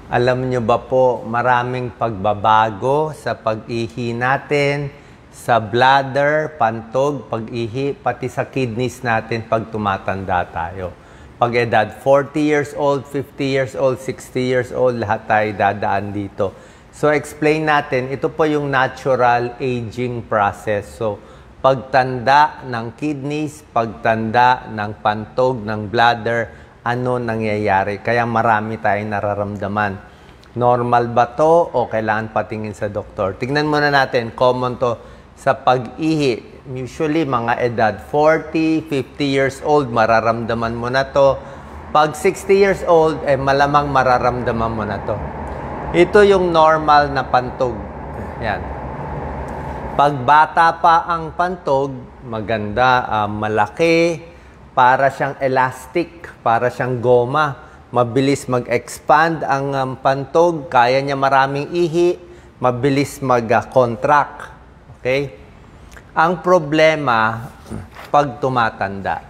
Alam nyo ba po, maraming pagbabago sa pag-ihi natin, sa bladder, pantog, pag-ihi, pati sa kidneys natin pag tumatanda tayo. Pag edad 40 years old, 50 years old, 60 years old, lahat tayo dadaan dito. So explain natin, ito po yung natural aging process. So pagtanda ng kidneys, pagtanda ng pantog, ng bladder, ano nangyayari? Kaya marami tayong nararamdaman. Normal ba to o kailangan patingin sa doktor? Tignan muna natin, common to sa pag-ihi. Usually, mga edad 40, 50 years old, mararamdaman mo na to. Pag 60 years old, malamang mararamdaman mo na to. Ito yung normal na pantog. Yan. Pag bata pa ang pantog, maganda, malaki, para siyang elastic, para siyang goma. Mabilis mag-expand ang pantog, kaya niya maraming ihi, mabilis mag-contract. Okay? Ang problema, pag tumatanda,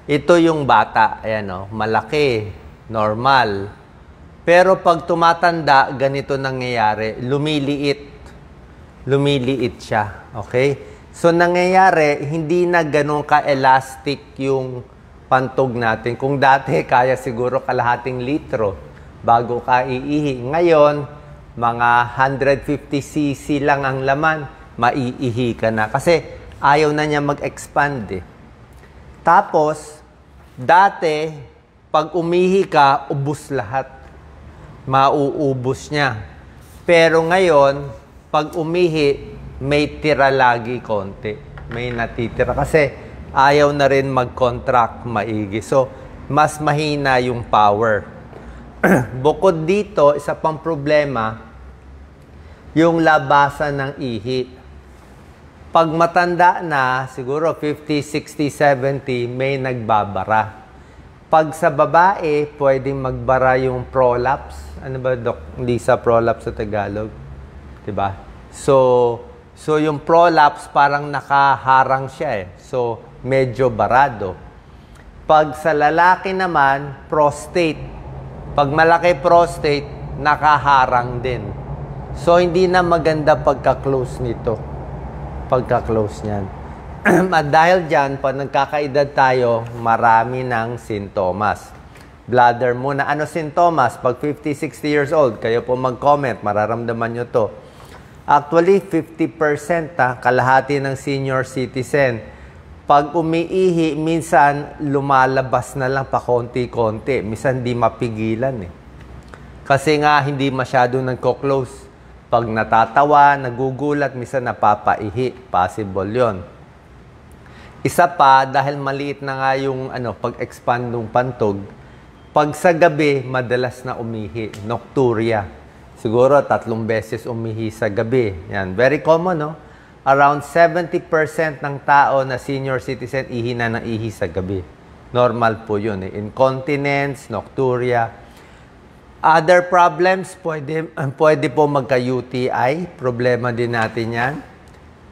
ito yung bata, ayan, malaki, normal. Pero pag tumatanda, ganito nangyayari, lumiliit. Lumiliit siya. Okay? So, nangyayari, hindi na ganun ka-elastic yung pantog natin. Kung dati, kaya siguro kalahating litro bago ka iihi. Ngayon, mga 150 cc lang ang laman, maiihi ka na. Kasi ayaw na niya mag-expand eh. Tapos, dati, pag umihi ka, ubos lahat. Mauubos niya. Pero ngayon, pag umihi, may tira lagi konti. May natitira. Kasi ayaw na rin mag-contract maigi. So, mas mahina yung power. Bukod dito, isa pang problema, yung labasan ng ihi. Pag matanda na, siguro 50, 60, 70, may nagbabara. Pag sa babae, pwedeng magbara yung prolapse. Ano ba, Doc? Hindi sa prolapse sa Tagalog. Diba? So yung prolapse, parang nakaharang siya eh. So, medyo barado. Pag sa lalaki naman, prostate. Pag malaki prostate, nakaharang din. So, hindi na maganda pagka-close nito. Pagka-close niyan. At dahil dyan, pag nagkakaedad tayo, marami ng sintomas. Bladder muna. Ano sintomas? Pag 50, 60 years old, kayo po mag-comment, mararamdaman nyo to. Actually, 50%, kalahati ng senior citizen. Pag umiihi, minsan lumalabas na lang pa konti-konti. Minsan di mapigilan eh. Kasi nga, hindi masyado nagko-close. Pag natatawa, nagugulat, minsan napapaihi. Possible yon. Isa pa, dahil maliit na nga yung pag-expand ng pantog, pag sa gabi, madalas na umihi. Nocturia. Siguro 3 beses umihi sa gabi. Yan. Very common, no? Around 70% ng tao na senior citizen, ihi na ng ihi sa gabi. Normal po yun. Incontinence, nocturia. Other problems, pwede po magka-UTI. Problema din natin yan.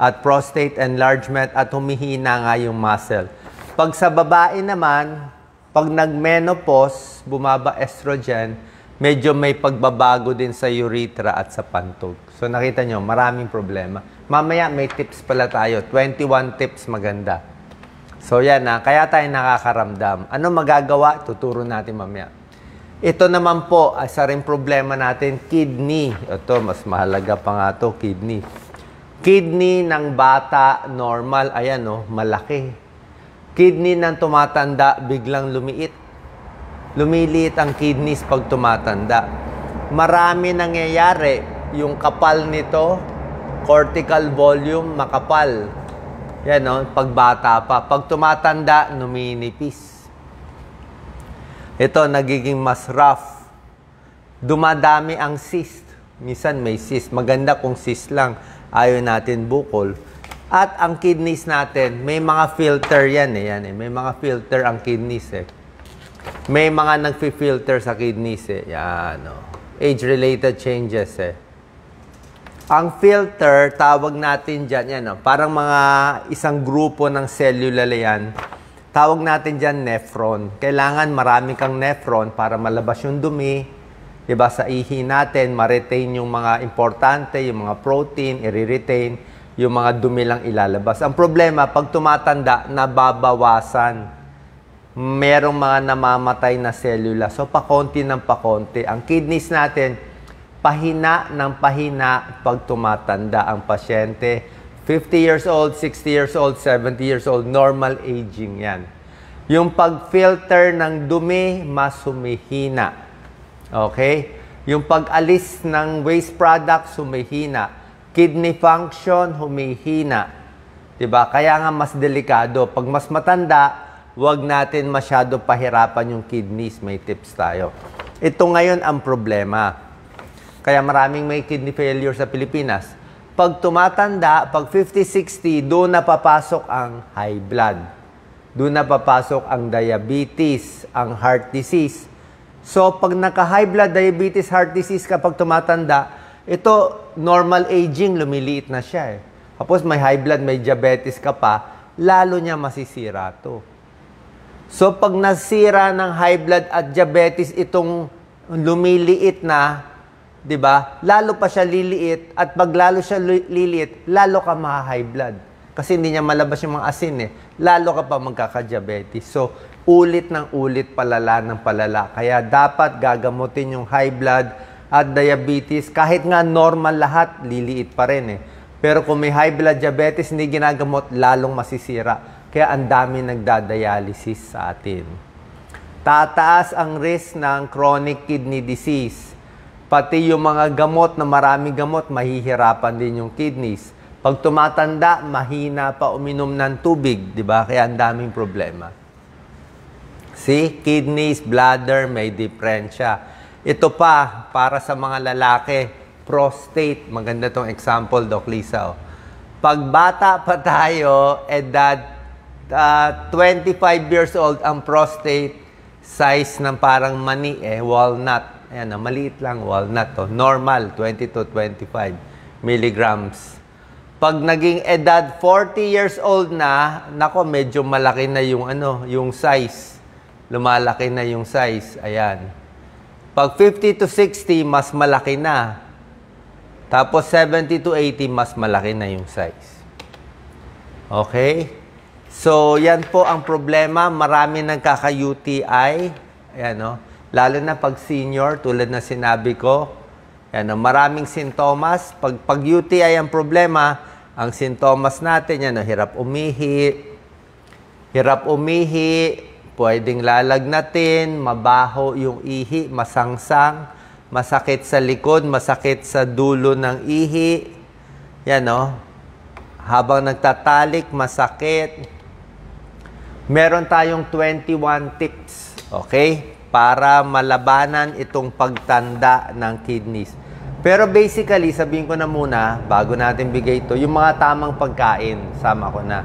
At prostate enlargement at humihina nga yung muscle. Pag sa babae naman, pag nag-menopause, bumaba estrogen, medyo may pagbabago din sa urethra at sa pantog. So nakita nyo, maraming problema. Mamaya may tips pala tayo. 21 tips maganda. So yan kaya tayo nakakaramdam. Ano magagawa? Tuturo natin mamaya. Ito naman po, isa rin problema natin, kidney. Ito, mas mahalaga pa nga ito, kidney. Kidney ng bata, normal, ayan malaki. Kidney ng tumatanda, biglang lumiit. Lumiliit ang kidneys pag tumatanda. Marami nangyayari. Yung kapal nito, cortical volume, makapal. Yan, pag bata pa. Pag tumatanda, numinipis. Ito, nagiging mas rough. Dumadami ang cyst. Minsan may cyst. Maganda kung cyst lang. Ayaw natin bukol. At ang kidneys natin, may mga filter yan eh. May mga filter ang kidneys eh. May mga nagfi-filter sa kidneys eh. Yan, age-related changes eh. Ang filter, tawag natin dyan, parang mga isang grupo ng cellula yan. Tawag natin dyan nephron. Kailangan marami kang nephron para malabas yung dumi, Diba, sa ihi natin, ma-retain yung mga importante, yung mga protein, i-retain, yung mga dumi lang ilalabas. Ang problema, pag tumatanda, nababawasan. Merong mga namamatay na selula. So, pakonti ng pakonti. Ang kidneys natin, pahina ng pahina pag tumatanda ang pasyente. 50 years old, 60 years old, 70 years old, normal aging yan. Yung pag-filter ng dumi, mas humihina. Okay? Yung pag-alis ng waste products, humihina. Kidney function, humihina. Diba? Kaya nga mas delikado. Pag mas matanda, huwag natin masyado pahirapan yung kidneys. May tips tayo. Ito ngayon ang problema. Kaya maraming may kidney failure sa Pilipinas. Pag tumatanda, pag 50-60, doon na papasok ang high blood. Doon na papasok ang diabetes, ang heart disease. So, pag naka-high blood, diabetes, heart disease kapag tumatanda, ito, normal aging, lumiliit na siya eh. Tapos may high blood, may diabetes ka pa, lalo niya masisira to. So, pag nasira ng high blood at diabetes, itong lumiliit na, di ba? Lalo pa siya liliit, at pag lalo siya liliit, lalo ka ma-high blood. Kasi hindi niya malabas yung mga asin eh. Lalo ka pa magkaka-diabetes. So, ulit ng ulit, palala ng palala. Kaya dapat gagamutin yung high blood at diabetes. Kahit nga normal lahat, liliit pa rin eh. Pero kung may high blood diabetes, hindi ginagamot, lalong masisira. Kaya ang dami nagdadialysis sa atin. Tataas ang risk ng chronic kidney disease. Pati yung mga gamot na maraming gamot, mahihirapan din yung kidneys. Pag tumatanda, mahina pa uminom ng tubig, di ba? Kaya ang daming problema. See, kidneys, bladder, may diferensya. Ito pa, para sa mga lalaki, prostate. Maganda tong example, Doc Lisa. Pag bata pa tayo, edad 25 years old, ang prostate, size ng parang mani, walnut. Ayan, maliit lang, walnut. To. Normal, 20 to 25 milligrams. Pag naging edad 40 years old na, nako, medyo malaki na yung yung size. Lumalaki na yung size. Ayan. Pag 50 to 60, mas malaki na. Tapos 70 to 80, mas malaki na yung size. Okay? So, yan po ang problema. Marami nagkaka-UTI. Ayan, no? Lalo na pag senior, tulad na sinabi ko. Ayan, no? Maraming sintomas. Pag UTI ang problema, ang sintomas natin, yan, no? Hirap umihi, pwedeng lalagnatin, mabaho yung ihi, masangsang, masakit sa likod, masakit sa dulo ng ihi. Yan, no? Habang nagtatalik, masakit. Meron tayong 21 tips, okay? Para malabanan itong pagtanda ng kidneys. Pero basically, sabihin ko na muna, bago natin bigay ito, yung mga tamang pagkain, sama ko na.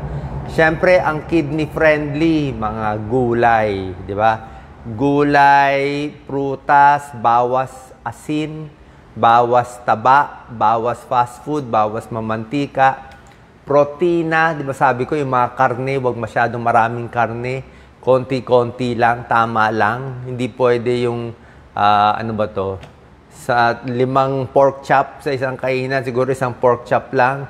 Siyempre, ang kidney-friendly, mga gulay, di ba? Gulay, prutas, bawas asin, bawas taba, bawas fast food, bawas mamantika, protina, di ba sabi ko, yung mga karne, wag masyadong maraming karne, konti-konti lang, tama lang. Hindi pwede yung, ano ba to? Sa 5 pork chop sa isang kainan, siguro isang pork chop lang.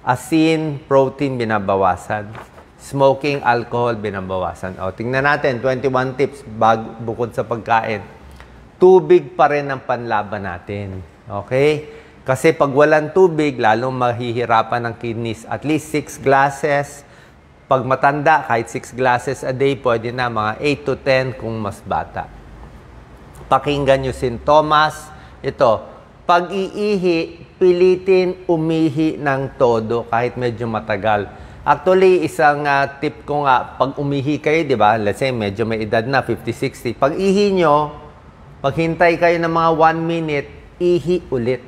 Asin, protein, binabawasan. Smoking, alcohol, binabawasan. O, tingnan natin, 21 tips bukod sa pagkain. Tubig pa rin ang panlaban natin. Okay? Kasi pag walang tubig, lalong mahihirapan ng kidneys. At least 6 glasses. Pag matanda, kahit 6 glasses a day, pwede na mga 8 to 10 kung mas bata. Pakinggan yung sintomas. Ito, pag-iihi, pilitin umihi ng todo kahit medyo matagal. Actually, isang tip ko nga, pag umihi kayo, di ba? Let's say, medyo may edad na, 50, 60. Pag ihi nyo, paghintay kayo ng mga 1 minute, ihi ulit.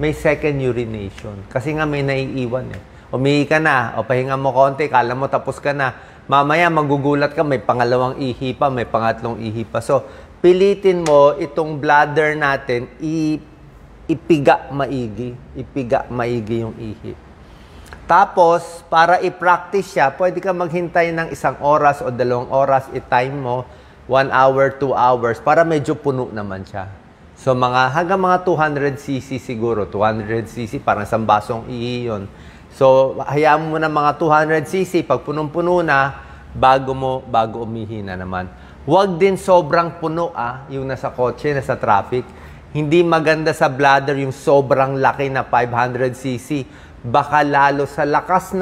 May second urination. Kasi nga may naiiwan eh. Umihi ka na, o pahinga mo konti, kala mo tapos ka na. Mamaya, magugulat ka, may pangalawang ihi pa, may pangatlong ihi pa. So, pilitin mo itong bladder natin, ipiga maigi. Ipiga maigi yung ihi. Tapos, para i-practice siya, pwede ka maghintay ng 1 oras o 2 oras, i-time mo, 1 hour, 2 hours, para medyo puno naman siya. So hanggang mga 200cc siguro. 200cc, parang isang basong ihi yun. So hayaan mo na mga 200cc, pag punong-puno na, bago umihi na naman. Huwag din sobrang puno yung nasa kotse, nasa traffic. Hindi maganda sa bladder yung sobrang laki na 500cc. Baka lalo sa lakas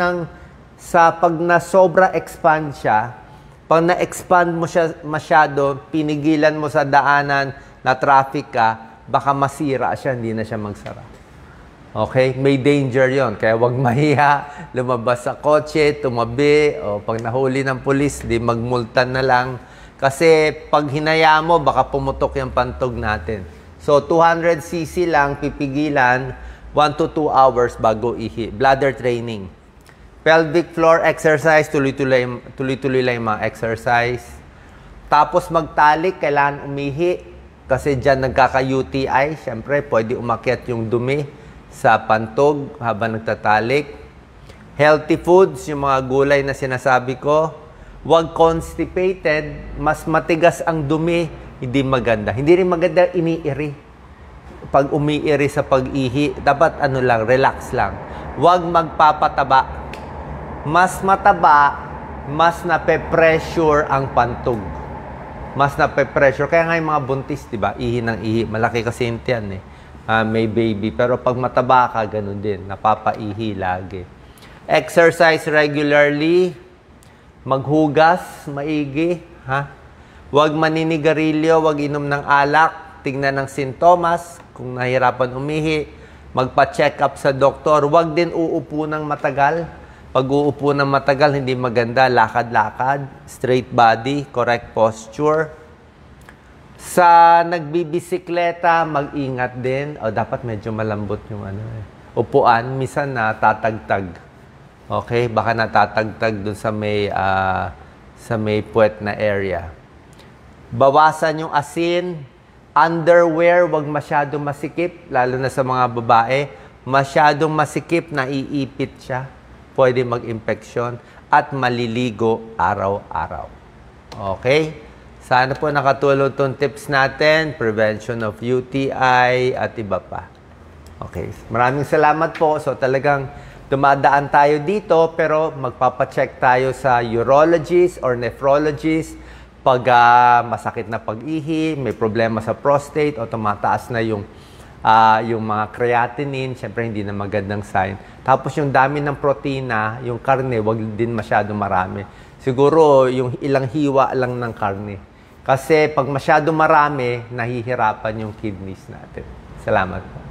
pag na sobra expand siya, pag na-expand mo siya masyado, pinigilan mo sa daanan na traffic ka, baka masira siya, hindi na siya magsara. Okay? May danger yon. Kaya huwag mahiya, lumabas sa kotse, tumabi, o pag nahuli ng pulis, di magmultan na lang. Kasi pag hinaya mo, baka pumutok yung pantog natin. So, 200cc lang, pipigilan, 1 to 2 hours bago ihi. Bladder training. Pelvic floor exercise, tuloy-tuloy lang yung mga exercise. Tapos magtalik, kailangan umihi. Kasi dyan nagkaka-UTI, syempre pwede umakyat yung dumi sa pantog habang nagtatalik. Healthy foods, yung mga gulay na sinasabi ko. Huwag constipated, mas matigas ang dumi, hindi maganda. Hindi rin maganda iniiri. Pag umiiri sa pag-ihi, dapat relax lang. Huwag magpapataba. Mas mataba, mas nape-pressure ang pantog. Mas nape-pressure. Kaya nga yung mga buntis, di ba? Ihi ng ihi. Malaki kasi yung tiyan may baby. Pero pag mataba ka, ganun din. Napapaihi lagi. Exercise regularly. Maghugas, maigi. Huwag maninigarilyo, huwag inom ng alak. Tingnan ng sintomas. Kung nahirapan umihi, magpa-check up sa doktor. Huwag din uupo ng matagal. Pag uupo ng matagal, hindi maganda. Lakad-lakad, straight body, correct posture. Sa nagbibisikleta, mag-ingat din. Dapat medyo malambot yung upuan. Minsan natatagtag. Okay? Baka natatagtag dun sa may puwet na area. Bawasan yung asin. Underwear, wag masyadong masikip. Lalo na sa mga babae. Masyadong masikip, naiipit siya. Pwede mag-impeksyon at maliligo araw-araw. Okay? Sana po nakatulong itong tips natin, prevention of UTI at iba pa. Okay. Maraming salamat po. So talagang dumadaan tayo dito pero magpapacheck tayo sa urologist or nephrologist pag masakit na pag-ihi, may problema sa prostate o tumataas na yung mga creatinine, syempre hindi na magandang sign. Tapos yung dami ng protina, yung karne, wag din masyado marami. Siguro yung ilang hiwa lang ng karne. Kasi pag masyado marami, nahihirapan yung kidneys natin. Salamat po.